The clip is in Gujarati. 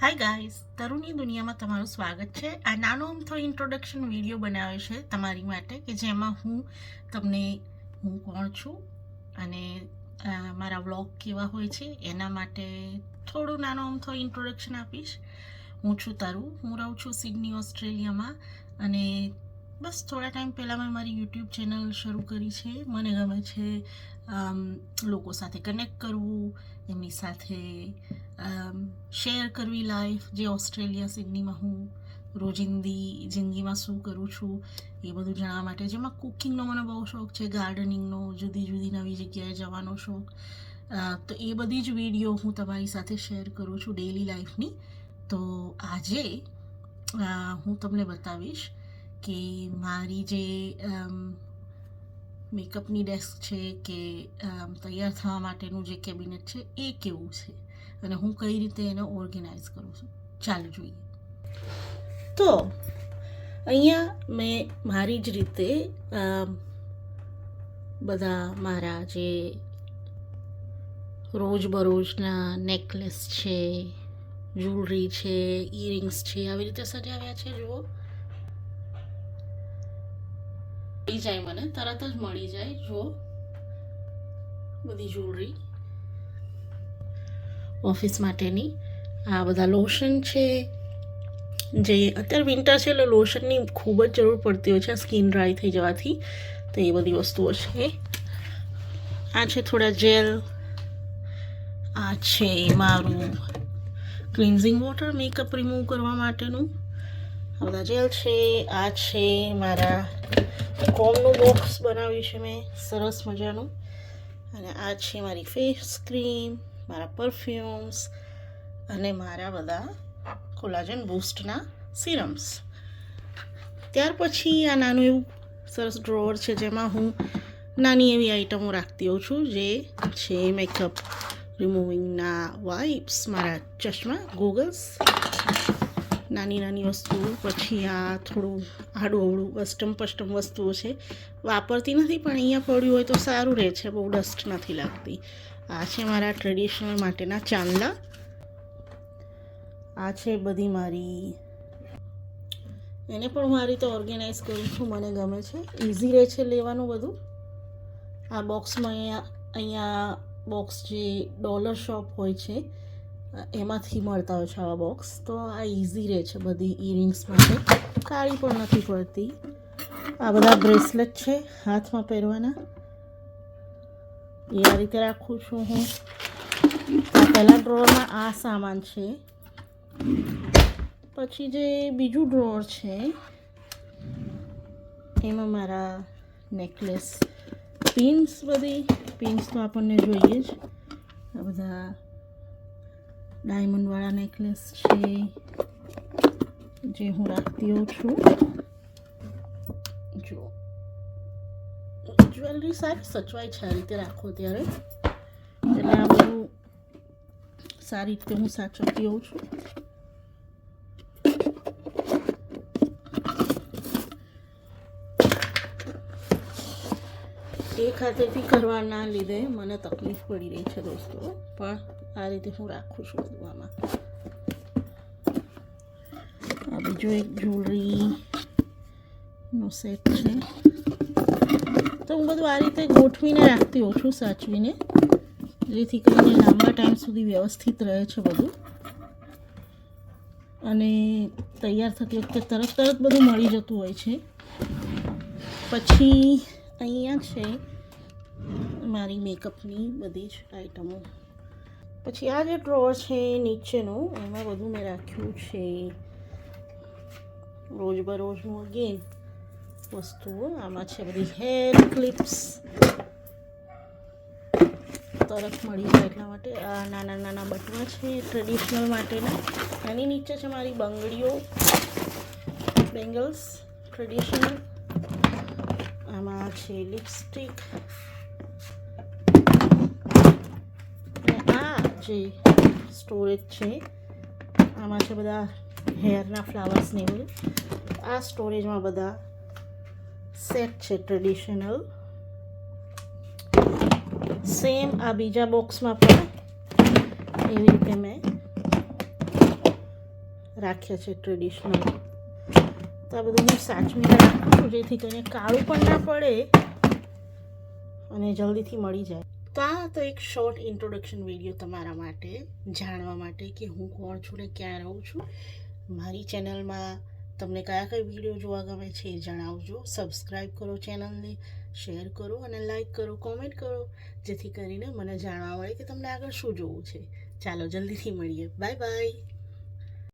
હાય ગાઈઝ, તરુની દુનિયામાં તમારું સ્વાગત છે. આ નાનો અમથો ઇન્ટ્રોડક્શન વિડીયો બનાવ્યો છે તમારી માટે કે જેમાં હું તમને હું કોણ છું અને મારા વ્લોગ કેવા હોય છે એના માટે થોડું નાનો અમથો ઇન્ટ્રોડક્શન આપીશ. હું છું તરુ, હું રહું છું સિડની, ઓસ્ટ્રેલિયામાં. અને બસ થોડા ટાઈમ પહેલાં મેં મારી યુટ્યુબ ચેનલ શરૂ કરી છે. મને ગમે છે લોકો સાથે કનેક્ટ કરવું, એમની સાથે શેર કરવી લાઈફ, જે ઓસ્ટ્રેલિયા સિડનીમાં હું રોજિંદી જિંદગીમાં શું કરું છું એ બધું જાણવા માટે. જેમાં કુકિંગનો મને બહુ શોખ છે, ગાર્ડનિંગનો, જુદી જુદી નવી જગ્યાએ જવાનો શોખ. તો એ બધી જ વિડીયો હું તમારી સાથે શેર કરું છું ડેઈલી લાઈફની. તો આજે હું તમને બતાવીશ કે મારી જે મેકઅપની ડેસ્ક છે કે તૈયાર થવા માટેનું જે કેબિનેટ છે એ કેવું છે અને હું કઈ રીતે એને ઓર્ગેનાઇઝ કરું છું. ચાલો જોઈએ. તો અહીંયા મેં મારી જ રીતે બધા મારા જે રોજબરોજના નેકલેસ છે, જ્વેલરી છે, ઇયરિંગ્સ છે, આવી રીતે સજાવ્યા છે. જુઓ, મળી જાય, મને તરત જ મળી જાય. જુઓ, બધી જ્વેલરી ઓફિસ માટેની. આ બધા લોશન છે, જે અત્યારે વિન્ટર છે એટલે લોશનની ખૂબ જ જરૂર પડતી હોય છે સ્કિન ડ્રાય થઈ જવાથી. તો એ બધી વસ્તુઓ છે. આ છે થોડા જેલ. આ છે મારું ક્લિન્ઝિંગ વોટર, મેકઅપ રિમૂવ કરવા માટેનું. આ બધા જેલ છે. આ છે મારા કોમનું બોક્સ બનાવ્યું છે મેં, સરસ મજાનું. અને આ છે મારી ફેસ ક્રીમ, મારા પરફ્યુમ્સ અને મારા બધા કોલાજન બૂસ્ટના સિરમ્સ. ત્યાર પછી આ નાનું એવું સરસ ડ્રોવર છે જેમાં હું નાની એવી આઇટમો રાખતી હોઉં છું, જે છે મેકઅપ રિમૂવિંગના વાઇપ્સ, મારા ચશ્મા, ગોગલ્સ, નાની નાની વસ્તુઓ. પછી આ થોડું આડું અવળું કસ્ટમ વસ્તુઓ છે, વાપરતી નથી પણ અહીંયા પડ્યું હોય તો સારું રહે છે, બહુ ડસ્ટ નથી લાગતી. આ છે મારા ટ્રેડિશનલ માટેના ચાંદલા. આ છે બધી મારી, એને પણ હું આ રીતે ઓર્ગેનાઇઝ કરું છું, મને ગમે છે, ઇઝી રહે છે લેવાનું બધું. આ બોક્સમાં અહીંયા બોક્સ જે ડોલર શોપ હોય છે એમાંથી મળતા હોય છે આવા બોક્સ. તો આ ઇઝી રહે છે બધી ઇયરિંગ્સ માટે, કાળી પણ નથી પડતી. આ બધા બ્રેસલેટ છે હાથમાં પહેરવાના, એ આ રીતે રાખું છું હું. આ પહેલાં ડ્રોવરમાં આ સામાન છે. પછી જે બીજું ડ્રોવર છે એમાં મારા નેકલેસ, પિન્સ, બધી પિન્સ તો આપણને જોઈએ જ. આ બધા ડાયમંડવાળા નેકલેસ છે જે હું રાખતી હોઉં છું. જો જ્વેલરી સારી સચવાય છે આ રીતે રાખો ત્યારે, એટલે આ બધું સારી રીતે હું સાચવતી હોઉં છું. એક હાથેથી કરવાના લીધે મને તકલીફ પડી રહી છે દોસ્તો, પણ આ રીતે હું રાખું છું બધું આમાં. આ બીજો એક જ્વેલરીનો સેટ છે. તો હું બધું આ રીતે ગોઠવીને રાખતી હોઉં છું, સાચવીને, જેથી કરીને લાંબા ટાઈમ સુધી વ્યવસ્થિત રહે છે બધું. અને તૈયાર થતી વખતે તરત બધું મળી જતું હોય છે. પછી અહીંયા છે મારી મેકઅપની બધી જ આઇટમો. પછી આ જે ડ્રોવર છે નીચેનું, એમાં બધું મેં રાખ્યું છે રોજબરોજનું અગેન વસ્તુઓ. આમાં છે બધી હેર ક્લિપ્સ, તરત મળી જાય એટલા માટે. આ નાના નાના બટવા છે ટ્રેડિશનલ માટેના. આની નીચે છે મારી બંગડીઓ, બેંગલ્સ ટ્રેડિશનલ. આમાં છે લિપસ્ટિક. અને આ જે સ્ટોરેજ છે આમાં છે બધા હેરના ફ્લાવર્સ ને બધું. આ સ્ટોરેજમાં બધા સેટ છે ટ્રેડિશનલ. સેમ આ બીજા બોક્સમાં પણ એવી રીતે મેં રાખ્યા છે ટ્રેડિશનલ. તો આ બધું હું સાચવીને રાખું છું જેથી કરીને કાળું પણ ના પડે અને જલ્દીથી મળી જાય. તો આ તો એક શોર્ટ ઇન્ટ્રોડક્શન વિડીયો તમારા માટે જાણવા માટે કે હું કોણ છું ને ક્યાં રહું છું. મારી ચેનલમાં તમને કયા કઈ વિડીયો જોવા ગમે છે એ જણાવજો. સબસ્ક્રાઈબ કરો ચેનલને, શેર કરો અને લાઈક કરો, કોમેન્ટ કરો, જેથી કરીને મને જાણવા મળે કે તમને આગળ શું જોવું છે. ચાલો જલ્દીથી મળીએ. Bye bye.